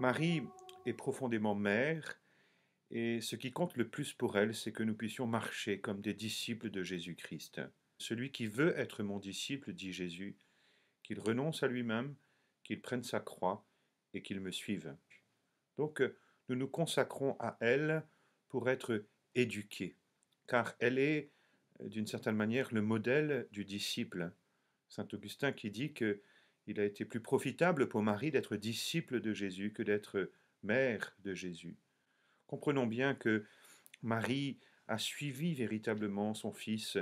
Marie est profondément mère, et ce qui compte le plus pour elle, c'est que nous puissions marcher comme des disciples de Jésus-Christ. Celui qui veut être mon disciple, dit Jésus, qu'il renonce à lui-même, qu'il prenne sa croix et qu'il me suive. Donc, nous nous consacrons à elle pour être éduqués, car elle est, d'une certaine manière, le modèle du disciple. Saint Augustin qui dit qu'il a été plus profitable pour Marie d'être disciple de Jésus que d'être mère de Jésus. Comprenons bien que Marie a suivi véritablement son fils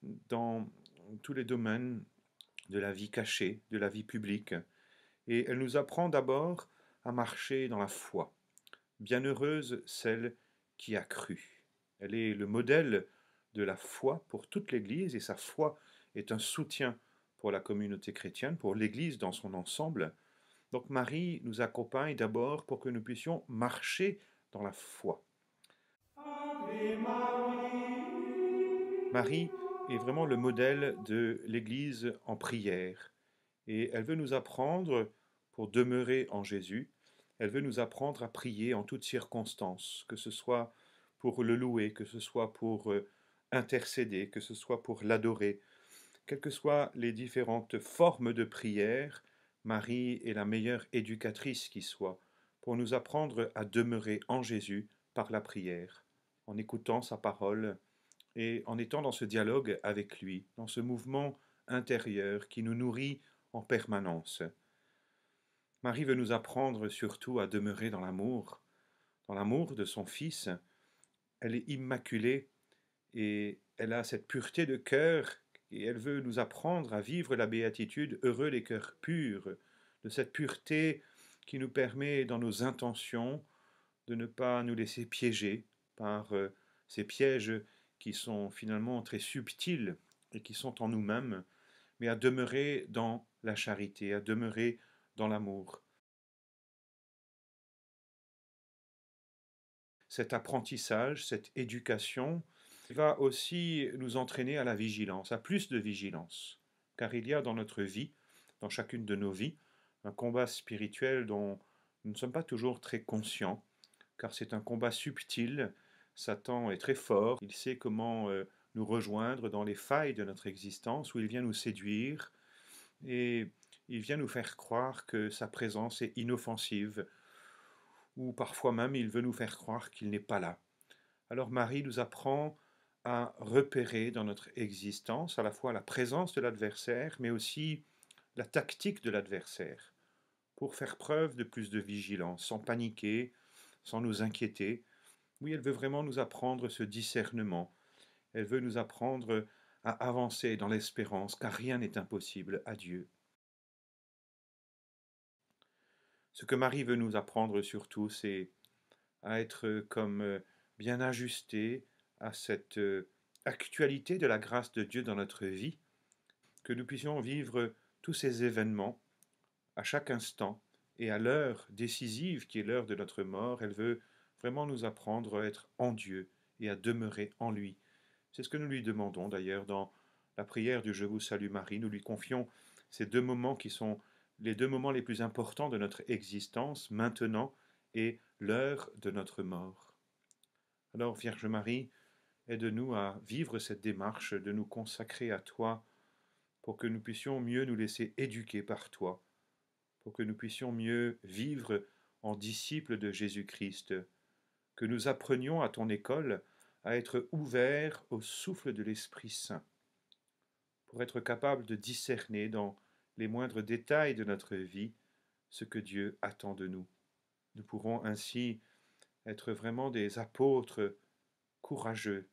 dans tous les domaines de la vie cachée, de la vie publique. Et elle nous apprend d'abord à marcher dans la foi. Bienheureuse celle qui a cru. Elle est le modèle de la foi pour toute l'Église et sa foi est un soutien pour la communauté chrétienne, pour l'Église dans son ensemble. Donc Marie nous accompagne d'abord pour que nous puissions marcher dans la foi. Marie est vraiment le modèle de l'Église en prière et elle veut nous apprendre, pour demeurer en Jésus, elle veut nous apprendre à prier en toutes circonstances, que ce soit pour le louer, que ce soit pour intercéder, que ce soit pour l'adorer. Quelles que soient les différentes formes de prière, Marie est la meilleure éducatrice qui soit, pour nous apprendre à demeurer en Jésus par la prière, en écoutant sa parole et en étant dans ce dialogue avec lui, dans ce mouvement intérieur qui nous nourrit en permanence. Marie veut nous apprendre surtout à demeurer dans l'amour de son Fils. Elle est immaculée et elle a cette pureté de cœur et elle veut nous apprendre à vivre la béatitude, heureux les cœurs purs, de cette pureté qui nous permet dans nos intentions de ne pas nous laisser piéger par ces pièges qui sont finalement très subtils et qui sont en nous-mêmes, mais à demeurer dans la charité, à demeurer dans l'amour. Cet apprentissage, cette éducation va aussi nous entraîner à la vigilance, à plus de vigilance, car il y a dans notre vie, dans chacune de nos vies, un combat spirituel dont nous ne sommes pas toujours très conscients, car c'est un combat subtil. Satan est très fort, il sait comment nous rejoindre dans les failles de notre existence, où il vient nous séduire, et il vient nous faire croire que sa présence est inoffensive, ou parfois même il veut nous faire croire qu'il n'est pas là. Alors Marie nous apprend à repérer dans notre existence à la fois la présence de l'adversaire, mais aussi la tactique de l'adversaire, pour faire preuve de plus de vigilance, sans paniquer, sans nous inquiéter. Oui, elle veut vraiment nous apprendre ce discernement. Elle veut nous apprendre à avancer dans l'espérance, car rien n'est impossible à Dieu. Ce que Marie veut nous apprendre surtout, c'est à être comme bien ajusté à cette actualité de la grâce de Dieu dans notre vie, que nous puissions vivre tous ces événements à chaque instant et à l'heure décisive qui est l'heure de notre mort. Elle veut vraiment nous apprendre à être en Dieu et à demeurer en lui. C'est ce que nous lui demandons d'ailleurs dans la prière du Je vous salue Marie. Nous lui confions ces deux moments qui sont les deux moments les plus importants de notre existence, maintenant et l'heure de notre mort. Alors, Vierge Marie, aide-nous à vivre cette démarche de nous consacrer à toi pour que nous puissions mieux nous laisser éduquer par toi, pour que nous puissions mieux vivre en disciples de Jésus-Christ, que nous apprenions à ton école à être ouverts au souffle de l'Esprit Saint, pour être capables de discerner dans les moindres détails de notre vie ce que Dieu attend de nous. Nous pourrons ainsi être vraiment des apôtres courageux,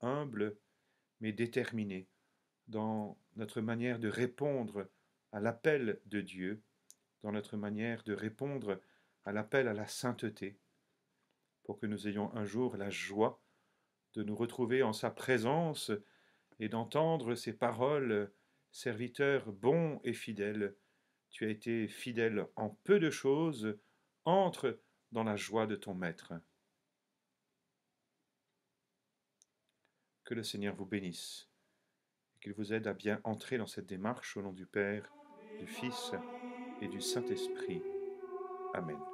humbles, mais déterminés dans notre manière de répondre à l'appel de Dieu, dans notre manière de répondre à l'appel à la sainteté, pour que nous ayons un jour la joie de nous retrouver en sa présence et d'entendre ces paroles, serviteur bon et fidèle, tu as été fidèle en peu de choses, entre dans la joie de ton maître. Que le Seigneur vous bénisse et qu'il vous aide à bien entrer dans cette démarche au nom du Père du Fils et du Saint-Esprit. Amen.